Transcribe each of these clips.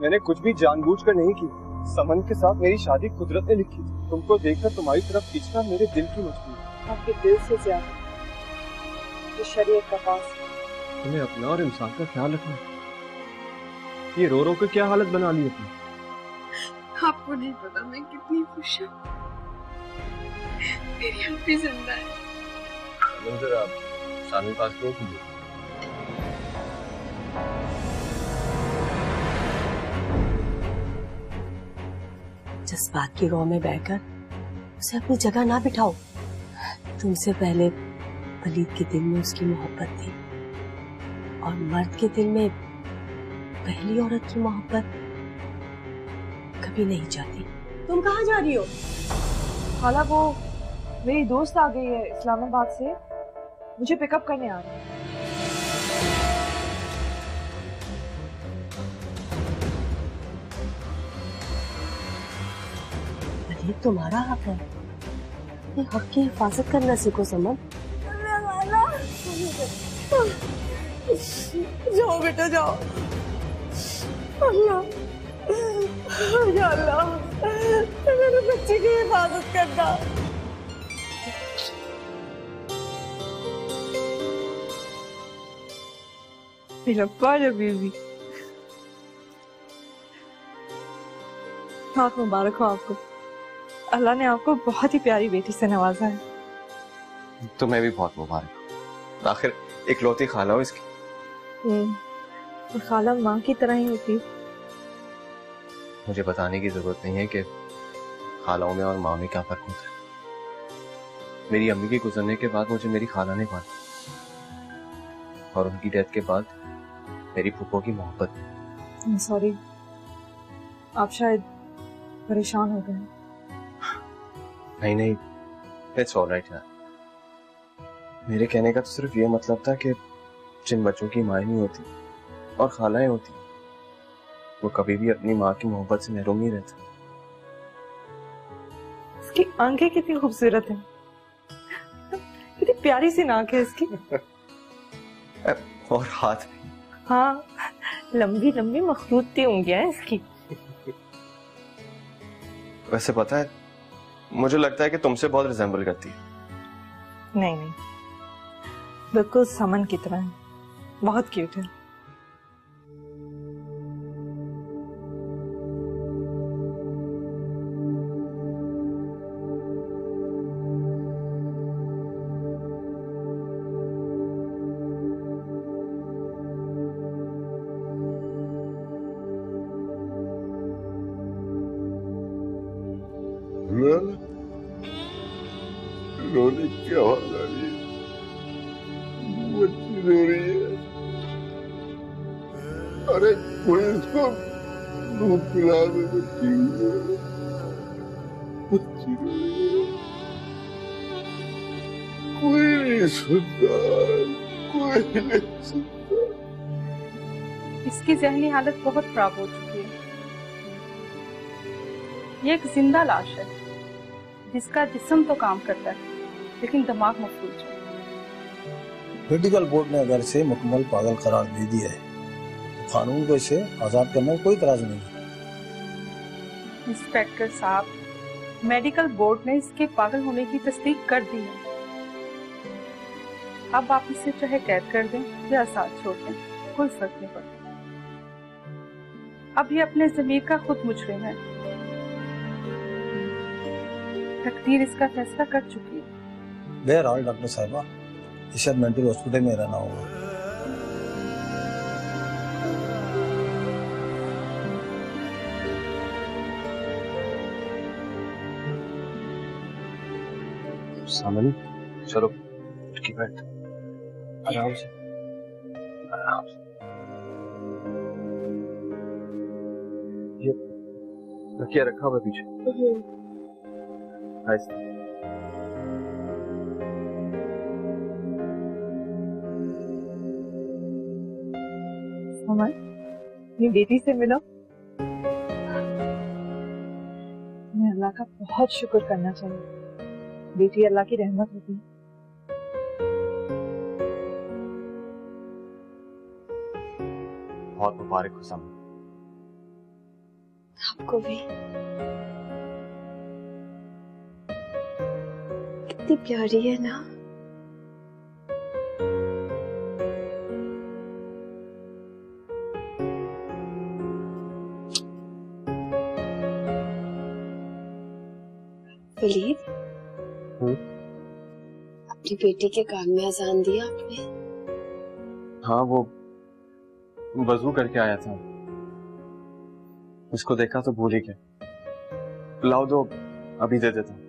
मैंने कुछ भी जानबूझकर नहीं की। समन के साथ मेरी शादी कुदरत ने लिखी थी। तुमको देखकर तुम्हारी तरफ खींचना मेरे दिल की मजबूरी। आपके दिल से ज्यादा ये शरीयत का पास। तुम्हें अपना और इंसान का ख्याल रखना। ये रो रो कर क्या हालत बना ली अपनी। आपको नहीं पता मैं कितनी खुश हूँ। मेरी अम्मी जिंदा है। जरा सामने पास क्यों कीजिए। जज्बात की रौ में बहकर उसे अपनी जगह ना बिठाओ। तुमसे पहले वलीद के दिल में उसकी मोहब्बत थी और मर्द के दिल में पहली औरत की मोहब्बत कभी नहीं जाती। तुम कहाँ जा रही हो? खाला वो मेरी दोस्त आ गई है इस्लामाबाद से, मुझे पिकअप करने आ रही है। ये तुम्हारा हक है। ये हक की हिफाजत करना सीखो समन। जाओ बेटा जाओ। अल्लाह या अल्लाह मेरे बच्चे की हिफाजत करना। मेरा प्यारा बेबी, बहुत मुबारक हो आपको। अल्लाह ने आपको बहुत ही प्यारी बेटी से नवाजा है। तुम्हें भी बहुत मुबारक। आखिर इकलौती खाला हो इसकी। तो खाला माँ की तरह ही होती। मुझे बताने की जरूरत नहीं है कि खालाओं में और माँ में क्या फर्क होता है। मेरी अम्मी के गुजरने के बाद मुझे मेरी खाला ने पाला और उनकी डेथ के बाद मेरी फूफो की मोहब्बत। सॉरी, आप शायद परेशान हो गए। नहीं नहीं, इट्स ऑलराइट यार। मेरे कहने का तो सिर्फ ये मतलब था कि जिन बच्चों की माँ नहीं होती और खालाएं होती वो कभी भी अपनी माँ की मोहब्बत से महरूम नहीं रहते। इसकी आंखें कितनी खूबसूरत हैं, कितनी प्यारी सी नाक है इसकी। और हाथ भी। हाँ, लंबी लंबी मखरूती उंगलियां हैं इसकी। वैसे पता है, मुझे लगता है कि तुमसे बहुत रिजेंबल करती है। नहीं नहीं, बिल्कुल समन की तरह है, बहुत क्यूट है। रोने क्या होगा? बच्ची रो रही है। अरे कोई इसको दूध पिला दे। बच्ची बच्ची रो रही है। कोई नहीं सुनता, कोई नहीं सुनता। इसकी जहनी हालत बहुत खराब हो चुकी है। ये एक जिंदा लाश है जिसका जिस्म तो काम करता है लेकिन दिमाग मफलूज है। मेडिकल बोर्ड ने अगर इसे मुकम्मल पागल करार दे दिया है तो कानून को इसे आजाद करने में कोई इतराज नहीं है। इंस्पेक्टर साहब, मेडिकल बोर्ड ने इसके पागल होने की तस्दीक कर दी है। अब आप इसे चाहे कैद कर दें या साथ छोड़ दें, कोई फर्क नहीं पड़ता। अब ये अपने ज़मीर का खुद मुजरिम है। तकदीर इसका फैसला कर चुकी है। बहरहाल डॉक्टर साहिबा, इसे मेंटल हॉस्पिटल में रहना होगा। सामने चलो, की बैठ आराम से, आराम से। ये तकिया रखा हुआ पीछे। अपनी बेटी से मिलो। मैं अल्लाह का बहुत शुक्र करना चाहिए। बेटी अल्लाह की रहमत होती है। बहुत मुबारक हो सामने। आपको भी। कितनी प्यारी है ना। वलीद, अपनी बेटी के कान में अजान दिया आपने? हाँ, वो वजू करके आया था, उसको देखा तो भूल ही गया। लाओ दो, अभी दे देता हूँ।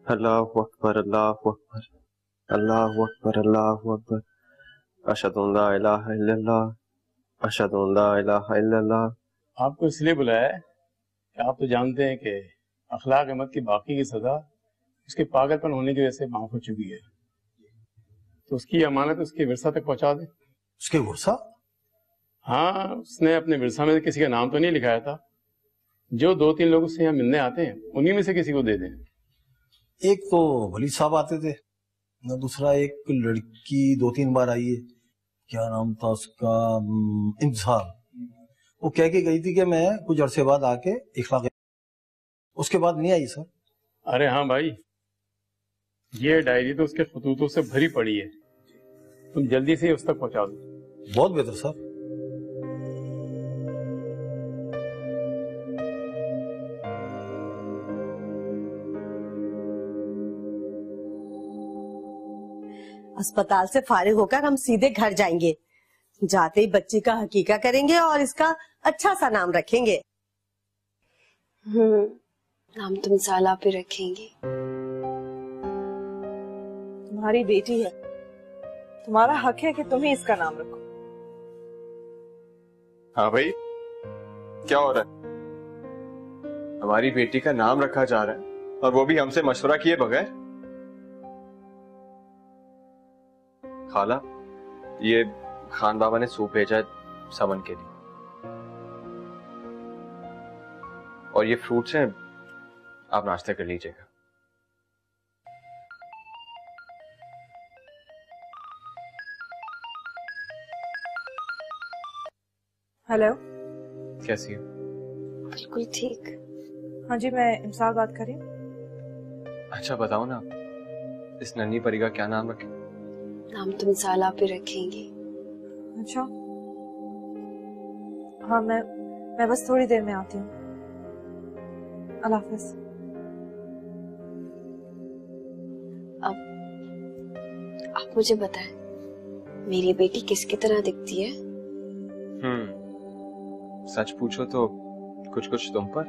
अल्लाहु अकबर, अल्लाहु अकबर, अल्लाहु अकबर, अल्लाहु अकबर, अशहदु अन ला इलाहा इल्लल्लाह, अशहदु अन ला इलाहा इल्लल्लाह। आपको इसलिए बुलाया है कि आप तो जानते हैं कि अखलाक अहमद की बाकी की सजा उसके पागलपन होने की वजह से माफ हो चुकी है, तो उसकी अमानत उसके विरसा तक पहुंचा दें। उसके विरसा? हाँ, उसने अपने विरसा में किसी का नाम तो नहीं लिखाया था। जो 2-3 लोग उससे यहाँ मिलने आते हैं उन्हीं में से किसी को दे दें। एक तो वली साहब आते थे, न दूसरा एक लड़की 2-3 बार आई है, क्या नाम था उसका, इंतजार। वो कह के गई थी कि मैं कुछ अरसे बाद आके इखलाक, उसके बाद नहीं आई सर। अरे हाँ भाई, ये डायरी तो उसके खतूतों से भरी पड़ी है, तुम जल्दी से उस तक पहुंचा दो। बहुत बेहतर सर। अस्पताल से फारिग होकर हम सीधे घर जाएंगे। जाते ही बच्ची का हकीका करेंगे और इसका अच्छा सा नाम रखेंगे। नाम तुम साला पे रखेंगे। तुम्हारी बेटी है, तुम्हारा हक है कि तुम ही इसका नाम रखो। हाँ भाई, क्या हो रहा है? हमारी बेटी का नाम रखा जा रहा है और वो भी हमसे मशवरा किए बगैर। खाला, ये खान बाबा ने सूप भेजा है समन के लिए, और ये फ्रूट्स हैं, आप नाश्ता कर लीजिएगा। हेलो, कैसी है? बिल्कुल ठीक। हाँ जी, मैं इमसाल बात कर रही हूँ। अच्छा बताओ ना, इस नन्ही परी का क्या नाम रखें? नाम तुम साला पे रखेंगे। अच्छा, हाँ, मैं बस थोड़ी देर में आती हूँ। अल्लाह हाफिज। अब आप मुझे बताएं, मेरी बेटी किसकी तरह दिखती है? सच पूछो तो कुछ कुछ तुम पर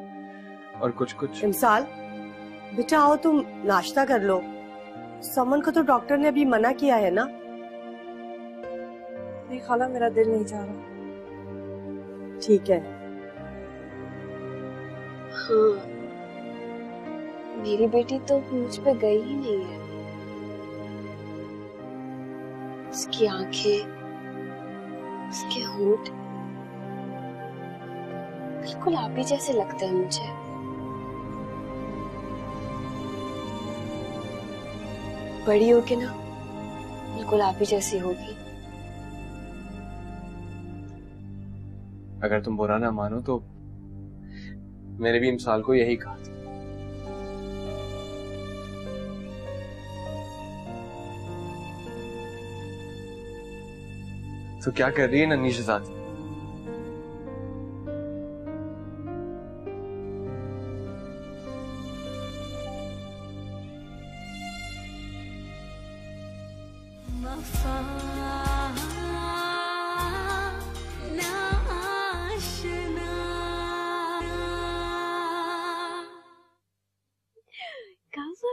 और कुछ कुछ। इमसाल, बेटा आओ तुम नाश्ता कर लो। समन को तो डॉक्टर ने अभी मना किया है ना? नहीं खाला, मेरा दिल नहीं चाह रहा। ठीक है। हाँ, मेरी बेटी तो मुझ पे गई ही नहीं है। उसकी आंखें, उसके होंठ बिल्कुल आप ही जैसे लगते हैं मुझे। बड़ी होके ना बिल्कुल आप ही जैसी होगी। अगर तुम बुरा ना मानो तो मैंने भी इमसाल को यही कहा था। तो क्या कर रही है नन्ही शहजादी?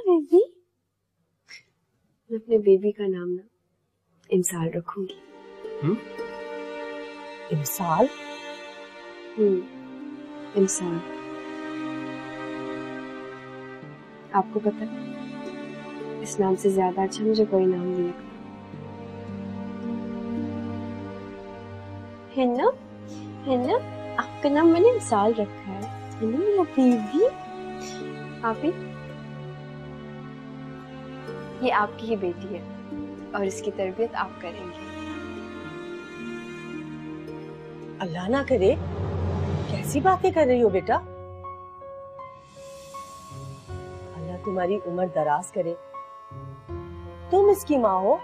बेबी, मैं अपने बेबी का नाम ना इमसाल रखूंगी। इमसाल? इमसाल। आपको पता है, इस नाम से ज्यादा अच्छा मुझे कोई नाम नहीं लगता। है ना, आपका नाम मैंने इमसाल रखा है ना मेरा बेबी। आप ही, ये आपकी ही बेटी है। और इसकी तरबियत आप करेंगे। अल्लाह ना करे, कैसी बातें कर रही हो बेटा? अल्लाह तुम्हारी उम्र दराज करे। तुम इसकी माँ हो,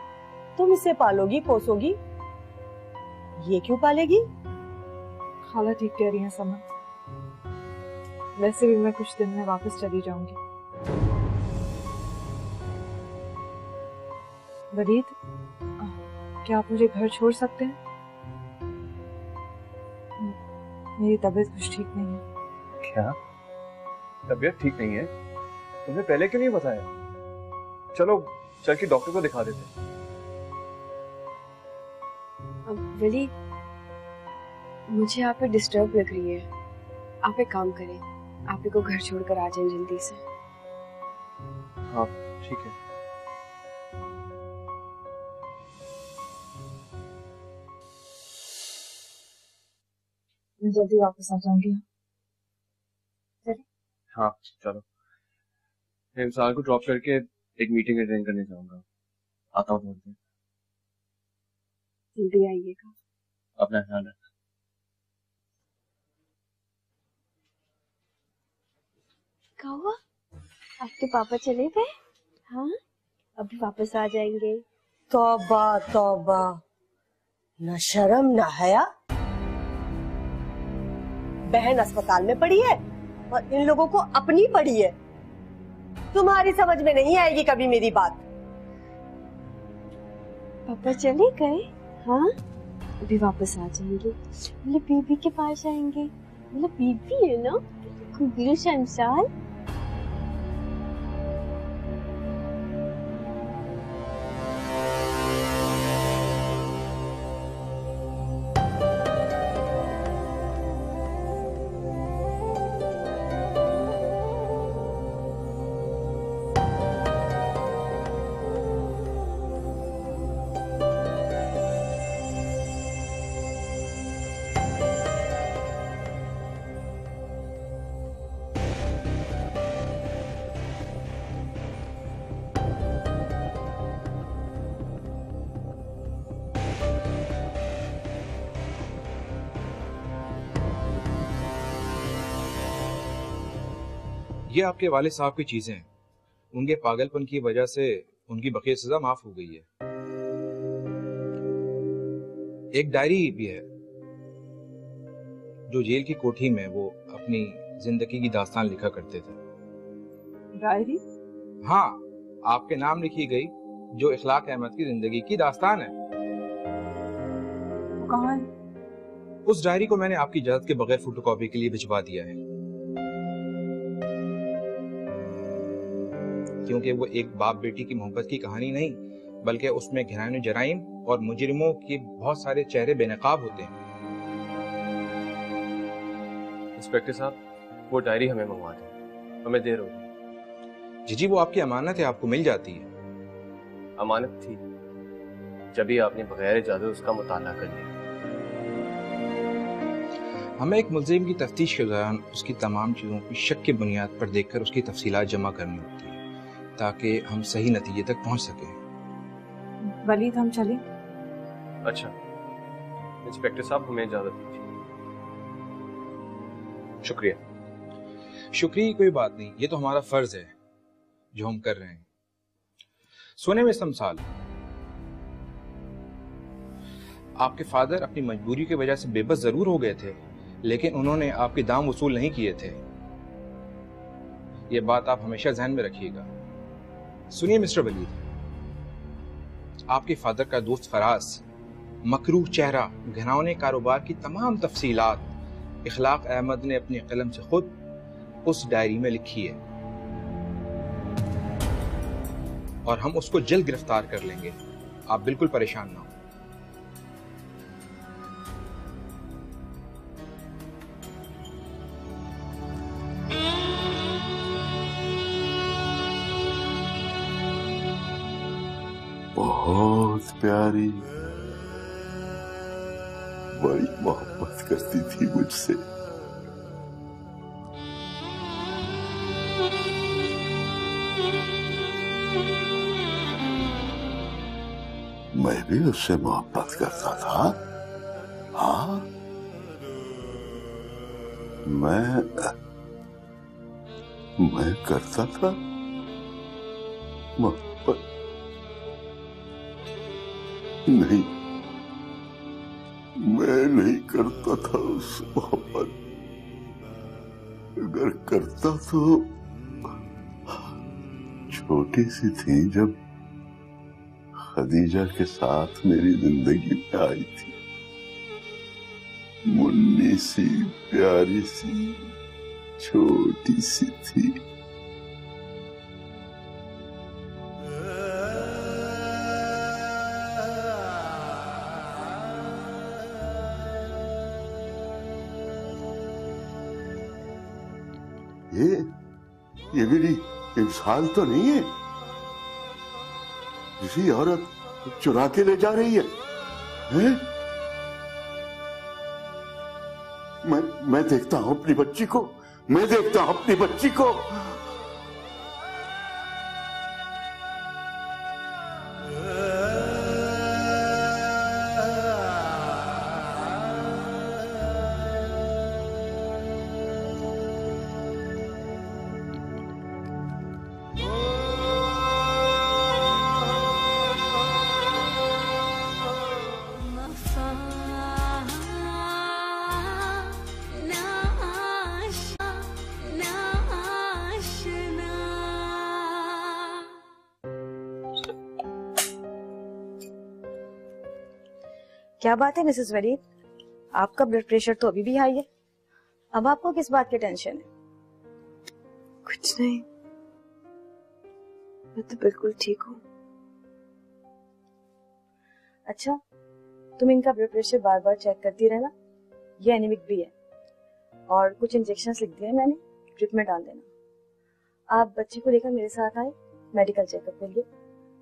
तुम इसे पालोगी पोसोगी, ये क्यों पालेगी? खाला ठीक कह रही हैं समा। वैसे भी मैं कुछ दिन में वापस चली जाऊंगी। वलीद, क्या आप मुझे घर छोड़ सकते हैं? मेरी तबीयत कुछ ठीक नहीं है। क्या तबीयत ठीक नहीं है? तुमने पहले क्यों नहीं बताया? चलो चल के डॉक्टर को दिखा देते। वलीद, मुझे आप पे डिस्टर्ब लग रही है। आप एक काम करें, आप को घर छोड़कर आ जाएं जल्दी से। हाँ ठीक है। मैं जल्दी वापस आ जाऊंगी। हाँ चलो, मैं इंसान को ड्रॉप करके एक मीटिंग अटेंड करने जाऊंगा। आता हूँ थोड़ी देर। जल्दी आइएगा। अपना ख्याल रखना। क्या हुआ? आपके पापा चले गए? हाँ, अभी वापस आ जाएंगे। तौबा तौबा, न शर्म न हया। बहन अस्पताल में पड़ी है और इन लोगों को अपनी पड़ी है। तुम्हारी समझ में नहीं आएगी कभी मेरी बात। पापा चले गए? हाँ, अभी वापस आ जाएंगे। मतलब बीबी के पास आएंगे। मतलब बीबी है ना, खूबी शमशाल। ये आपके वालिद साहब की चीजें हैं। उनके पागलपन की वजह से उनकी बकी सजा माफ हो गई है। एक डायरी भी है जो जेल की कोठी में वो अपनी जिंदगी की दास्तान लिखा करते थे। डायरी? हाँ, आपके नाम लिखी गई, जो इखलाक अहमद की जिंदगी की दास्तान है। वो कहाँ है? उस डायरी को मैंने आपकी इजाजत के बगैर फोटोकॉपी के लिए भिजवा दिया है, क्योंकि वो एक बाप बेटी की मोहब्बत की कहानी नहीं, बल्कि उसमें घिनौने जराइम और मुजरिमों के बहुत सारे चेहरे बेनकाब होते हैं। इंस्पेक्टर साहब, वो डायरी हमें मंगवा दें, हमें देर होगी। जी जी, वो आपकी अमानत है, आपको मिल जाती है। अमानत थी जब ही आपने बगैर इजाजत उसका मुताला कर लिया। हमें एक मुल्जिम की तफ्तीश के दौरान उसकी तमाम चीज़ों की शक की बुनियाद पर देखकर उसकी तफसीलात जमा करनी होती है, ताकि हम सही नतीजे तक पहुंच सकें। वलीद, हम चलें? अच्छा इंस्पेक्टर साहब, हमें इजाजत दीजिए। शुक्रिया। शुक्रिया की कोई बात नहीं, ये तो हमारा फर्ज है जो हम कर रहे हैं। सुने में समसाल, आपके फादर अपनी मजबूरी की वजह से बेबस जरूर हो गए थे, लेकिन उन्होंने आपके दाम वसूल नहीं किए थे। यह बात आप हमेशा ध्यान में रखिएगा। सुनिए मिस्टर वलीद, आपके फादर का दोस्त फराज, मकरूह चेहरा, घिनौने कारोबार की तमाम तफसीलात इखलाक अहमद ने अपनी कलम से खुद उस डायरी में लिखी है, और हम उसको जल्द गिरफ्तार कर लेंगे। आप बिल्कुल परेशान ना हो। बहुत प्यारी, बड़ी मोहब्बत करती थी मुझसे। मैं भी उससे मोहब्बत करता था। हाँ, मैं करता था मोहब्बत। नहीं, मैं नहीं करता था उससे मोहब्बत। अगर करता तो छोटी सी थी जब खदीजा के साथ मेरी जिंदगी में आई थी। मुन्नी सी प्यारी सी छोटी सी थी। ये मेरी इंसान तो नहीं है? किसी औरत चुरा के ले जा रही है, हैं? मैं देखता हूं अपनी बच्ची को, मैं देखता हूं अपनी बच्ची को। क्या बात है मिसेस वलीद, आपका ब्लड प्रेशर तो अभी भी हाई है। अब आपको किस बात की टेंशन है? कुछ नहीं, मैं तो बिल्कुल ठीक हूँ। अच्छा, तुम इनका ब्लड प्रेशर बार बार चेक करती रहना। ये एनीमिक भी है और कुछ इंजेक्शंस लिख दिए हैं मैंने, ट्रीटमेंट डाल देना। आप बच्चे को लेकर मेरे साथ आए मेडिकल चेकअप के लिए।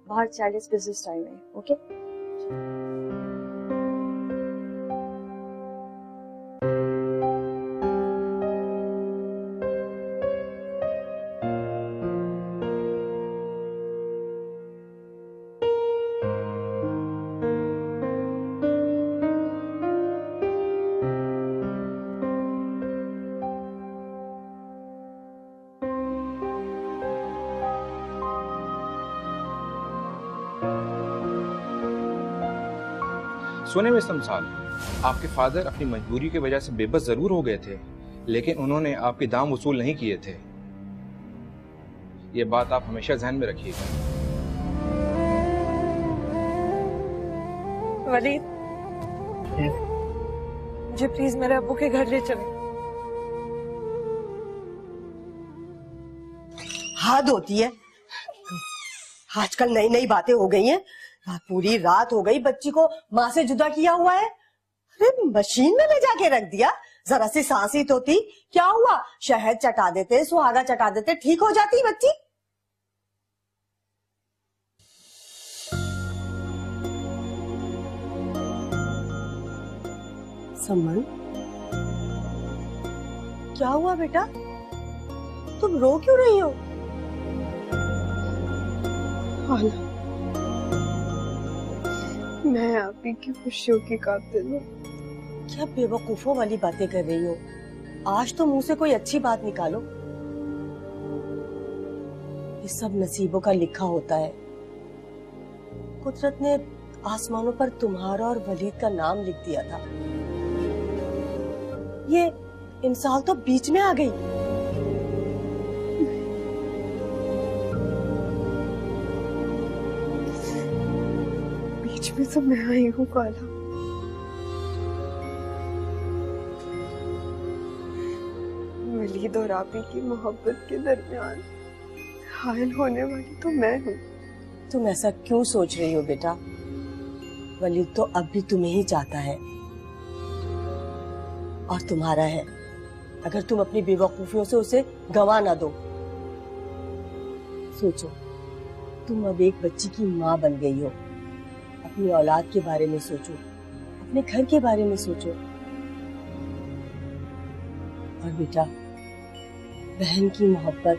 बाहर चाइल्ड स्पेशलिस्ट टाइम है, ओके? सुने में शमशाद, आपके फादर अपनी मजबूरी की वजह से बेबस जरूर हो गए थे, लेकिन उन्होंने आपके दाम वसूल नहीं किए थे। ये बात आप हमेशा ध्यान में रखिएगा। वलीद, मुझे प्लीज मेरे अब्बू के घर ले चले। हद होती है, आजकल नई नई बातें हो गई हैं। पूरी रात हो गई, बच्ची को माँ से जुदा किया हुआ है। अरे मशीन में ले जाके रख दिया, जरा सी सांस ही तो थी। क्या हुआ, शहद चटा देते, सुहागा चटा देते, ठीक हो जाती बच्ची। समन, क्या हुआ बेटा, तुम रो क्यों रही हो? मैं आप ही की खुशियों की कातिल हूँ। क्या बेवकूफों वाली बातें कर रही हो? आज तो मुंह से कोई अच्छी बात निकालो। ये सब नसीबों का लिखा होता है। कुदरत ने आसमानों पर तुम्हारा और वलीद का नाम लिख दिया था। ये इंसान तो बीच में आ गई। बीच में तो मैं आई हूँ काला। वलीद और आपी की मोहब्बत के दरमियान हायल होने वाली तो मैं हूँ। तुम ऐसा क्यों सोच रही हो बेटा? वलीद तो अब भी तुम्हें ही चाहता है और तुम्हारा है, अगर तुम अपनी बेवकूफियों से उसे गंवा ना दो। सोचो, तुम अब एक बच्ची की माँ बन गई हो। अपनी औलाद के बारे में सोचो, अपने घर के बारे में सोचो। और बेटा, बहन की मोहब्बत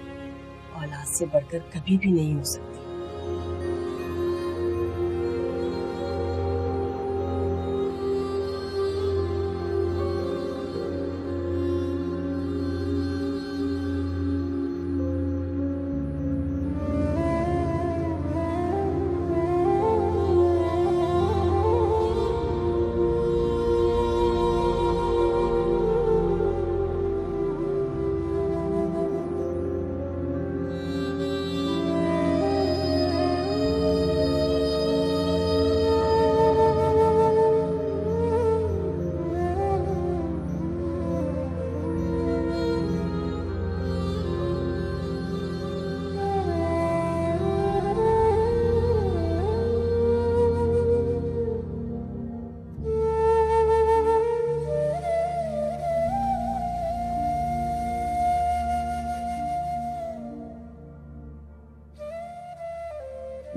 औलाद से बढ़कर कभी भी नहीं हो सकती।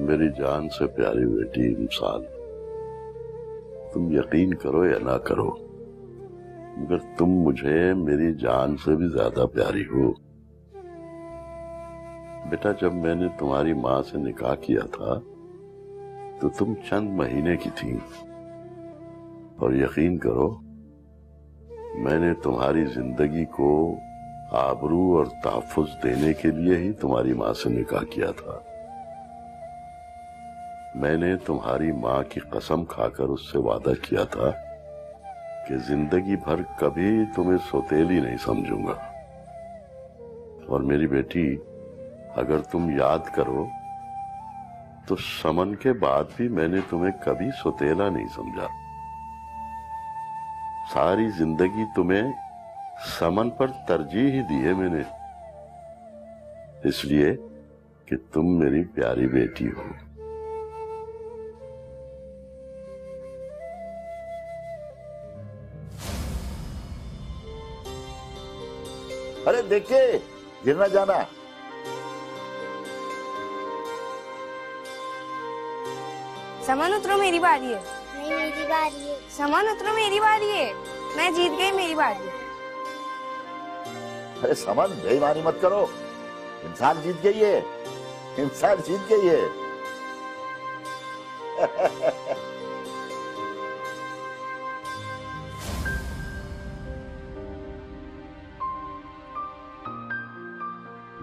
मेरी जान से प्यारी बेटी इंसान, तुम यकीन करो या ना करो, मगर तुम मुझे मेरी जान से भी ज्यादा प्यारी हो। बेटा, जब मैंने तुम्हारी माँ से निकाह किया था तो तुम चंद महीने की थी, और यकीन करो मैंने तुम्हारी जिंदगी को आबरू और तहफ्फुज देने के लिए ही तुम्हारी माँ से निकाह किया था। मैंने तुम्हारी माँ की कसम खाकर उससे वादा किया था कि जिंदगी भर कभी तुम्हें सौतेली नहीं समझूंगा। और मेरी बेटी, अगर तुम याद करो तो समन के बाद भी मैंने तुम्हें कभी सौतेला नहीं समझा। सारी जिंदगी तुम्हें समन पर तरजीह ही दी है मैंने, इसलिए कि तुम मेरी प्यारी बेटी हो। अरे देखिए, गिरना जाना। समन उतरो, मेरी बारी है। नहीं, मेरी बारी है। समन उतरो, मेरी बारी है। मैं जीत गई, मेरी बारी है। अरे समन, बेईमानी मत करो, इंसान जीत गई है, इंसान जीत गई है।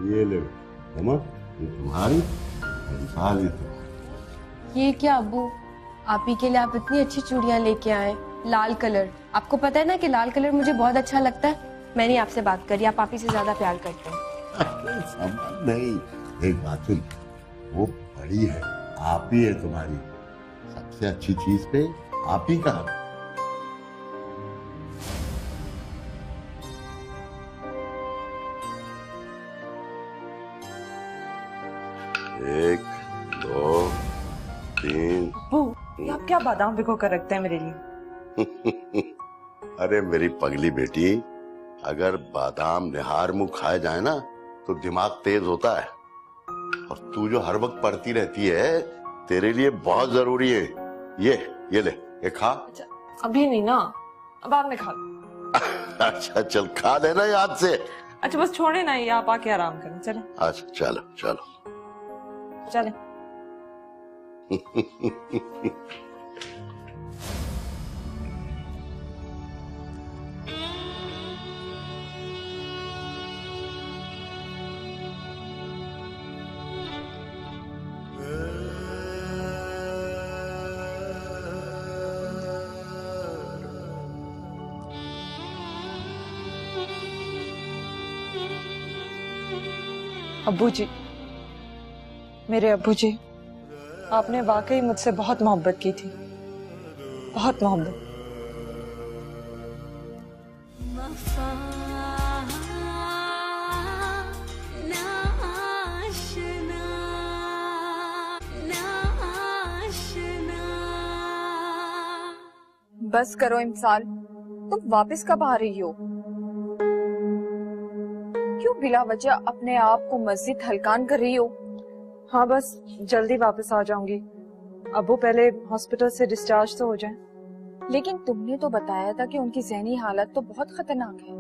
ये ले समझ, ये तुम्हारी, इंसान ये तुम्हारी। ये क्या अब्बू, आप ही के लिए आप इतनी अच्छी चूड़ियां लेके आए, लाल कलर। आपको पता है ना कि लाल कलर मुझे बहुत अच्छा लगता है। मैंने आपसे बात करी, आप ही से ज्यादा प्यार करते हैं। समझ नहीं, एक बात सुन, वो बड़ी है, आप ही है तुम्हारी। सबसे अच्छी चीज पे आप ही का हक। एक, दो, तीन। ये आप क्या बादाम भिगो कर रखते हैं मेरे लिए? अरे मेरी पगली बेटी, अगर बादाम निहार मुंह खाए जाए ना तो दिमाग तेज होता है, और तू जो हर वक्त पढ़ती रहती है तेरे लिए बहुत जरूरी है। ये ले, ये खा। अच्छा, अभी नहीं ना, बाद में खा लो। अच्छा चल, खा लेना याद से। अच्छा बस छोड़े ना, ये आप आके आराम करें। चले। अच्छा चलो चलो चले। अब्बू जी, मेरे अब्बू जी, आपने वाकई मुझसे बहुत मोहब्बत की थी, बहुत मोहब्बत। बस करो इमसाल, तुम वापस कब आ रही हो? क्यों बिला वजह अपने आप को मस्जिद हलकान कर रही हो? हाँ बस जल्दी वापस आ जाऊंगी। अब्बू पहले हॉस्पिटल से डिस्चार्ज तो हो जाए। लेकिन तुमने तो बताया था कि उनकी ज़हनी हालत तो बहुत खतरनाक है।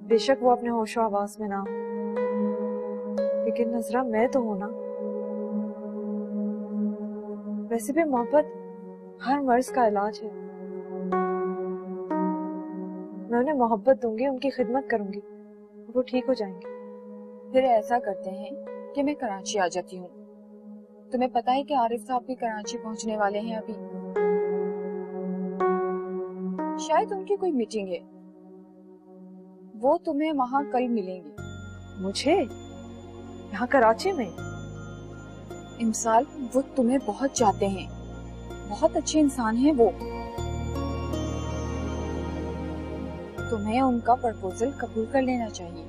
बेशक वो अपने होशो आवाज में ना हो, लेकिन नजरा मैं तो हूं ना। वैसे भी मोहब्बत हर मर्ज का इलाज है। मैं उन्हें मोहब्बत दूंगी, उनकी खिदमत करूंगी, वो ठीक हो जाएंगे। फिर ऐसा करते हैं कि मैं कराची आ जाती हूँ। तुम्हें पता है कि आरिफ साहब भी कराची पहुंचने वाले हैं अभी। शायद उनकी कोई मीटिंग है, वो तुम्हें वहां कल मिलेंगे। मुझे यहाँ कराची में? इमसाल, वो तुम्हें बहुत चाहते हैं, बहुत अच्छे इंसान हैं वो। तुम्हें उनका प्रपोजल कबूल कर लेना चाहिए।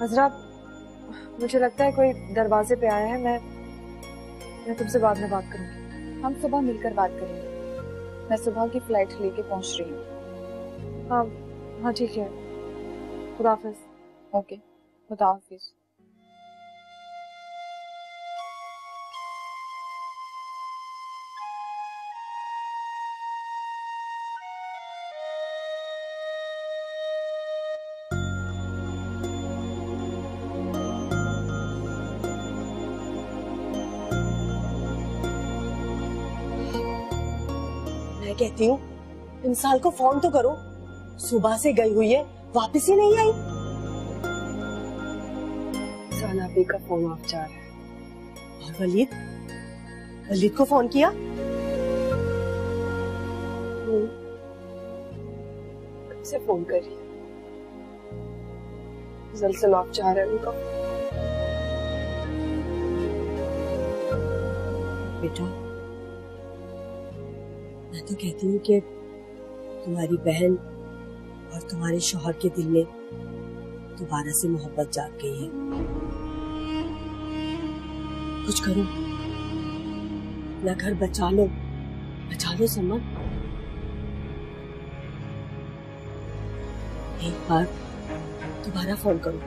हजरत, मुझे लगता है कोई दरवाजे पे आया है। मैं तुमसे बाद में बात करूंगी। हम सुबह मिलकर बात करेंगे। मैं सुबह की फ्लाइट लेके पहुंच रही हूँ। हाँ हाँ ठीक है, खुदा हाफिज। ओके, खुदा हाफिज। मैं कहती हूँ इंसान को फोन तो करो, सुबह से गई हुई है, वापस ही नहीं आई। सानाबी का फोन ऑफ जा रहा है। और वलीद, वलीद को फोन किया? कब से फोन कर रही है, मुसलसल ऑफ जा रहा है उनका। बेटा, मैं तो कहती हूँ कि तुम्हारी बहन और तुम्हारे शौहर के दिल में दोबारा से मोहब्बत जाग गई है। कुछ करो, अपना घर बचा लो समन। एक बार दोबारा फोन करो।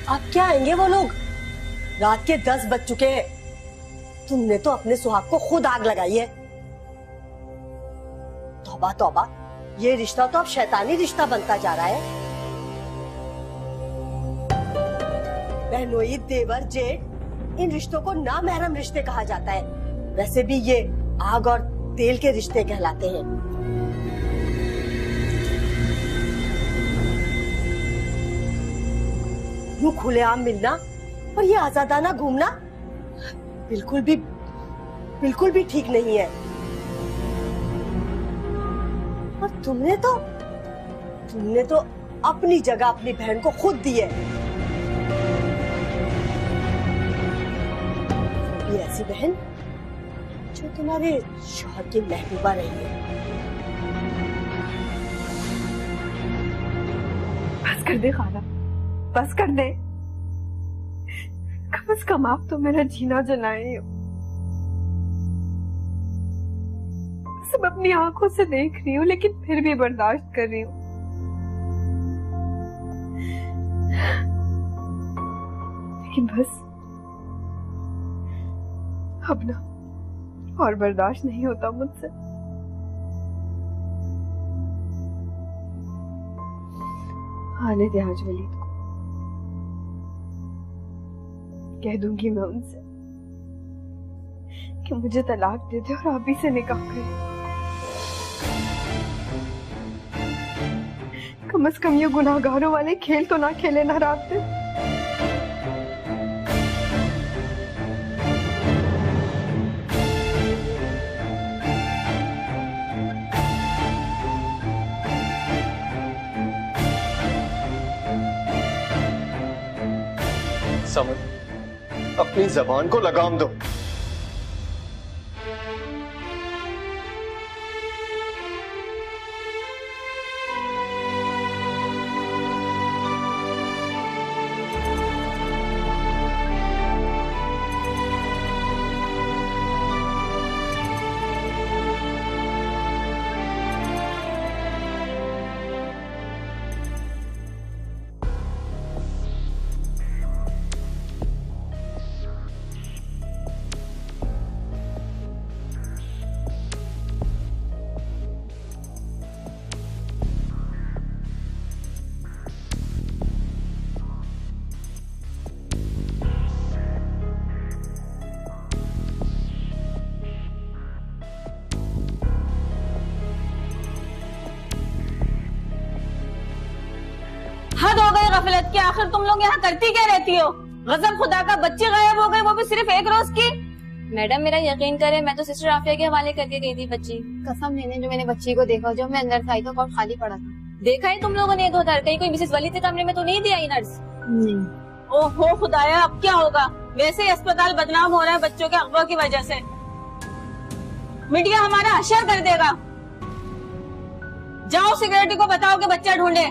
अब क्या आएंगे वो लोग? रात के 10 बज चुके हैं। तुमने तो अपने सुहाग को खुद आग लगाई है। तौबा तौबा, ये रिश्ता तो अब शैतानी रिश्ता बनता जा रहा है। बहनोई, देवर, जेठ, इन रिश्तों को नामहरम रिश्ते कहा जाता है। वैसे भी ये आग और तेल के रिश्ते कहलाते हैं। यूं खुलेआम मिलना और ये आजादाना घूमना बिल्कुल भी ठीक नहीं है। और तुमने तो अपनी जगह अपनी बहन को खुद दी है। ये ऐसी बहन जो तुम्हारे शौहर की महबूबा रही है। बस कर दे खाला, बस कर दे। कम से कम आप तो मेरा जीना जलाए। सब अपनी आंखों से देख रही हूँ, लेकिन फिर भी बर्दाश्त कर रही हूँ। लेकिन बस अब ना और बर्दाश्त नहीं होता मुझसे। आने दे आज वलीद को, कह दूंगी मैं उनसे कि मुझे तलाक दे दे और आप ही से निकाह करें। कम से कम ये गुनाहगारों वाले खेल तो ना खेले ना रात दिन। समझ, अपनी जबान को लगाम दो। हद हो गई गफलत की। आखिर तुम लोग यहाँ करती क्या रहती हो? गजब खुदा का, बच्ची गायब हो गई, वो भी सिर्फ एक रोज की। मैडम मेरा यकीन करें, मैं तो सिस्टर आफिया के हवाले करके गई थी बच्ची। कसम लेने, जो मैंने बच्ची को देखा, जब मैं अंदर आई तो कॉट खाली पड़ा था। देखा है तुम लोगों ने इधर उधर? कहीं कोई मिसेस वली के कमरे में तो नहीं दिया नर्स? नहीं। ओहो खुदाया, अब क्या होगा? वैसे ही अस्पताल बदनाम हो रहा है बच्चों के अगवा की वजह से। मीडिया हमारा हशर कर देगा। जाओ सिक्योरिटी को बताओ कि बच्चा ढूंढे।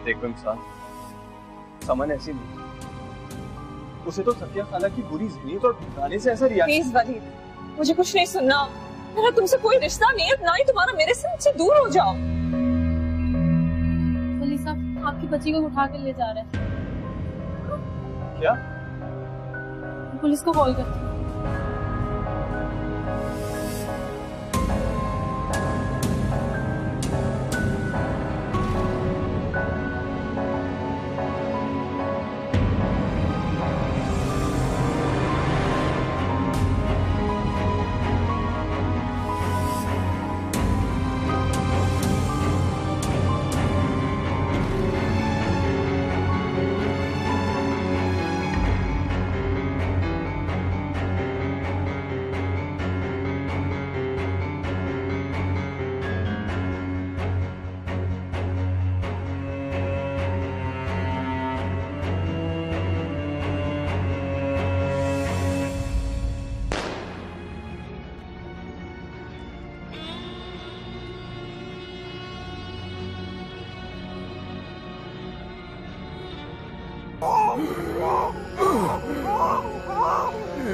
देखो इंसान, समन ऐसी नहीं, उसे तो सत्या खाला की बुरी ज़नीयत और ठिकाने से ऐसा रिया। प्लीज वलीद, मुझे कुछ नहीं सुनना। मेरा तुमसे कोई रिश्ता नहीं है, ना ही तुम्हारा मेरे से। मुझसे दूर हो जाओ। वली साहब आपकी बच्ची को उठा कर ले जा रहे हैं। क्या? पुलिस को कॉल करती हूँ।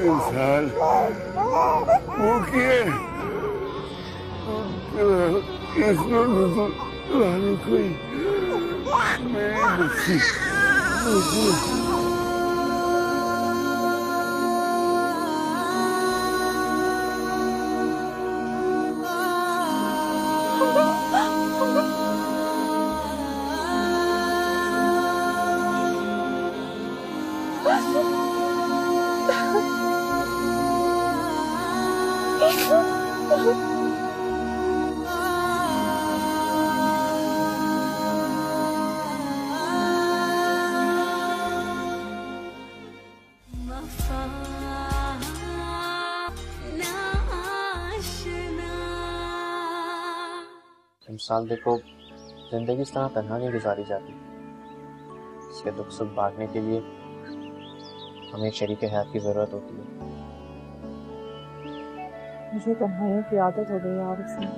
इंसान वो किए इसमें लाने कोई मेरी बच्ची साल देखो, जिंदगी इस तरह तन्हा नहीं गुजारी जाती। इसके दुख सुख बांटने के लिए हमें एक शरीक हयात की जरूरत होती है। मुझे तन्हाइयों की आदत हो गई यार इसमें।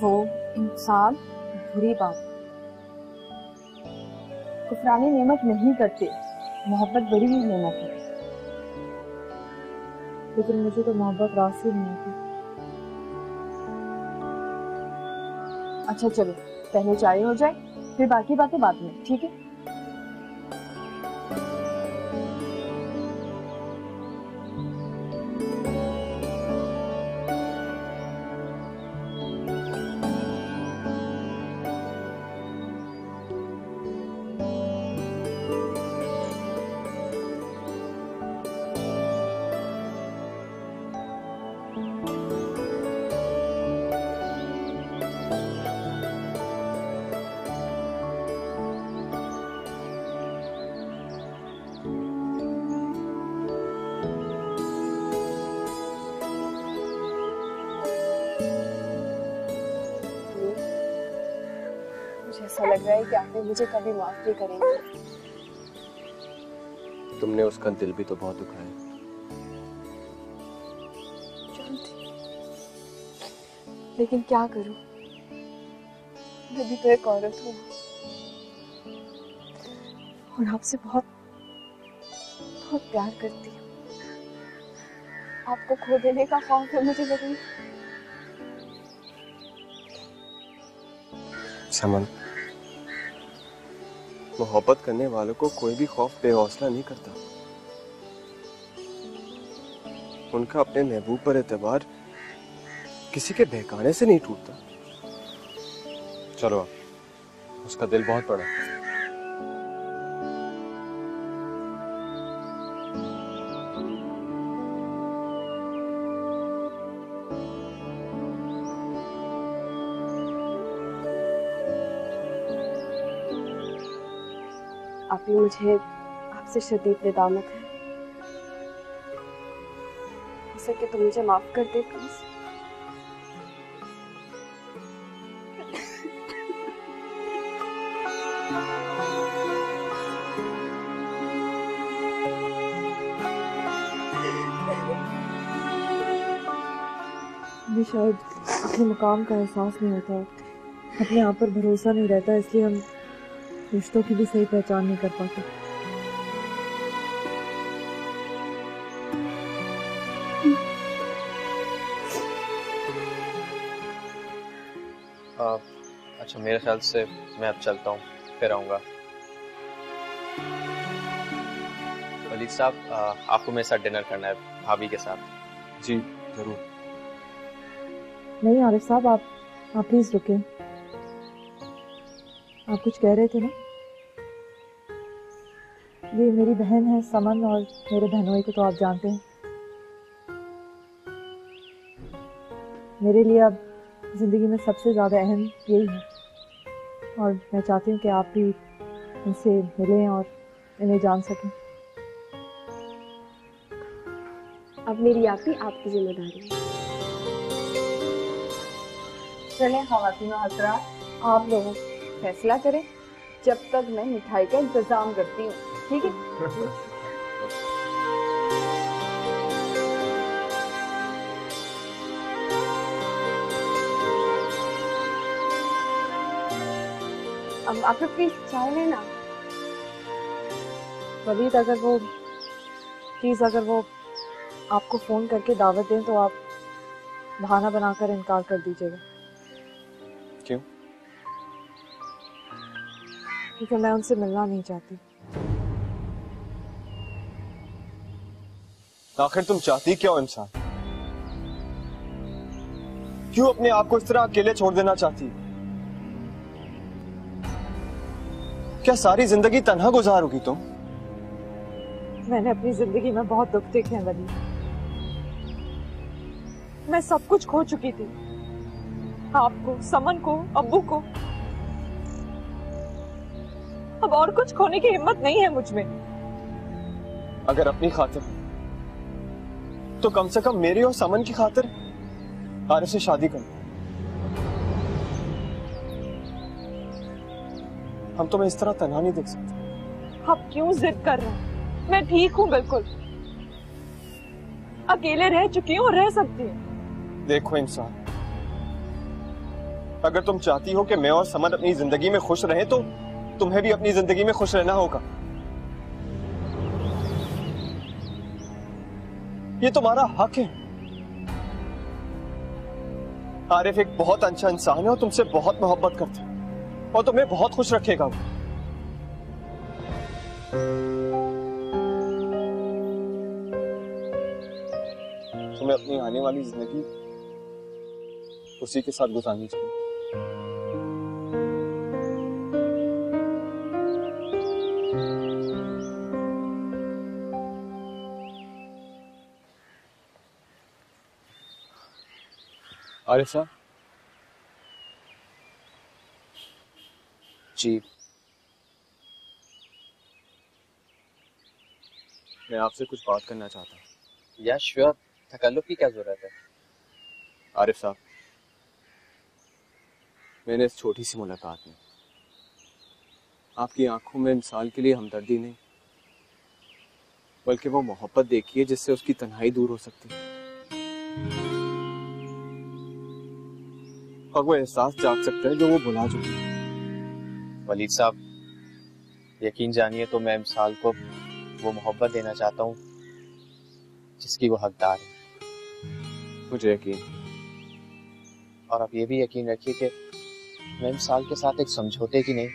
वो इंसान बुरी बात, कुफरानी नेमत नहीं करते, मोहब्बत बड़ी ही नेमत है। लेकिन मुझे तो मोहब्बत रास्ते नहीं आती। अच्छा चलो, पहले चाय हो जाए, फिर बाकी बातें बाद में, ठीक है? ऐसा लग रहा है कि आपने मुझे कभी माफ नहीं करेंगे। तुमने उसका दिल भी तो बहुत दुखाया। लेकिन क्या करूं, मैं भी तो एक औरत हूँ और आपसे बहुत बहुत प्यार करती हूँ। आपको खो देने का खौफ है मुझे लगी। समन, मोहब्बत करने वालों को कोई भी खौफ बेहौसला नहीं करता। उनका अपने महबूब पर एतबार किसी के बहकाने से नहीं टूटता। चलो, उसका दिल बहुत बड़ा है। आप ही मुझे आपसे शदीद निदामत है। हो सके तो मुझे माफ कर दे प्लीज। हमें शायद अपने मुकाम का एहसास नहीं होता, अपने आप पर भरोसा नहीं रहता, इसलिए हम रिश्तों की भी सही पहचान नहीं कर पाते। अच्छा, मेरे ख्याल से मैं अब चलता हूँ, फिर आऊँगा। वलीद साहब, आपको मेरे साथ डिनर करना है, भाभी के साथ। जी जरूर। नहीं आरिफ साहब, आप प्लीज रुके। आप कुछ कह रहे थे ना? ये मेरी बहन है समन, और मेरे बहनोई को तो आप जानते हैं। मेरे लिए अब जिंदगी में सबसे ज्यादा अहम यही है, और मैं चाहती हूँ कि आप भी इनसे मिलें और इन्हें जान सकें। अब मेरी आप ही आपकी जिम्मेदारी है। चलें ख़वातीन हज़रात, आप लोग फैसला करें, जब तक मैं मिठाई का इंतजाम करती हूँ। ठीक है? अब आप प्लीज चाय लेना। वलीद, अगर वो आपको फोन करके दावत दें तो आप बहाना बनाकर इनकार कर दीजिएगा। क्यों? क्योंकि मैं उनसे मिलना नहीं चाहती। आखिर तुम चाहती क्या हो इंसान? क्यों अपने आप को इस तरह अकेले छोड़ देना चाहती? क्या सारी जिंदगी तन्हा गुजारोगी तुम? मैंने अपनी जिंदगी में बहुत दुख देखे हैं वली। मैं सब कुछ खो चुकी थी, आपको, समन को, अब्बू को। अब और कुछ खोने की हिम्मत नहीं है मुझ में। अगर अपनी खातिर तो कम से कम मेरी और समन की खातिर आरिफ से शादी करो। हम तुम्हें इस तरह तन्हा नहीं देख सकते। आप क्यों जिद कर रहे हैं? मैं ठीक हूँ बिल्कुल, अकेले रह चुकी हूँ और रह सकती हूँ। देखो इंसान, अगर तुम चाहती हो कि मैं और समन अपनी जिंदगी में खुश रहें तो तुम्हें भी अपनी जिंदगी में खुश रहना होगा। ये तुम्हारा हक है। आरिफ एक बहुत अच्छा इंसान है और तुमसे बहुत मोहब्बत करता है और तुम्हें बहुत खुश रखेगा वो। तुम्हें अपनी आने वाली जिंदगी उसी के साथ गुजारनी चाहिए। आरिफ साहब। जी। मैं आपसे कुछ बात करना चाहता हूँ। या श्योर, तकल्लुफ की क्या जरूरत है? आरिफ साहब, मैंने इस छोटी सी मुलाकात में आपकी आंखों में मिसाल के लिए हमदर्दी नहीं बल्कि वो मोहब्बत देखी है जिससे उसकी तन्हाई दूर हो सकती है और वो एहसास जाग सकता है जो वो भुला चुकी है। वलीद साहब, यकीन जानिए तो मैं मिसाल को वो मोहब्बत देना चाहता हूँ जिसकी वो हकदार है। मुझे यकीन, और आप ये भी यकीन रखिए कि मैं मिसाल के साथ एक समझौते की नहीं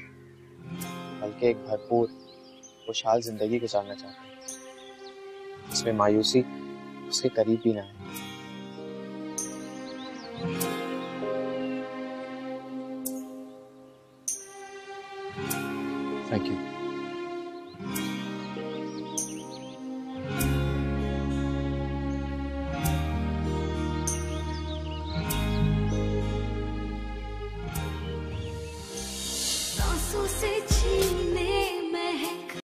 बल्कि एक भरपूर खुशहाल जिंदगी गुजारना चाहता हूँ जिसमें मायूसी उसके करीब भी ना है। Thank you.